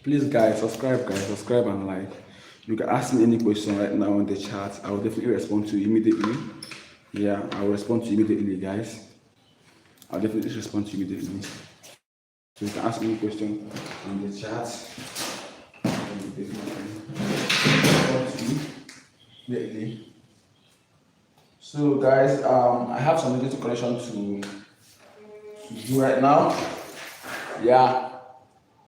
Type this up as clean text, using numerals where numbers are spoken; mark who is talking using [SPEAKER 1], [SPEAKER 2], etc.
[SPEAKER 1] Please, guys, subscribe and like. You can ask me any question right now in the chat. I will definitely respond to you immediately. Yeah, I will respond to you immediately, guys. I'll definitely respond to you immediately. So you can ask me any question in the chat. I will definitely respond to you immediately. So, guys, I have some little correction to do right now. Yeah.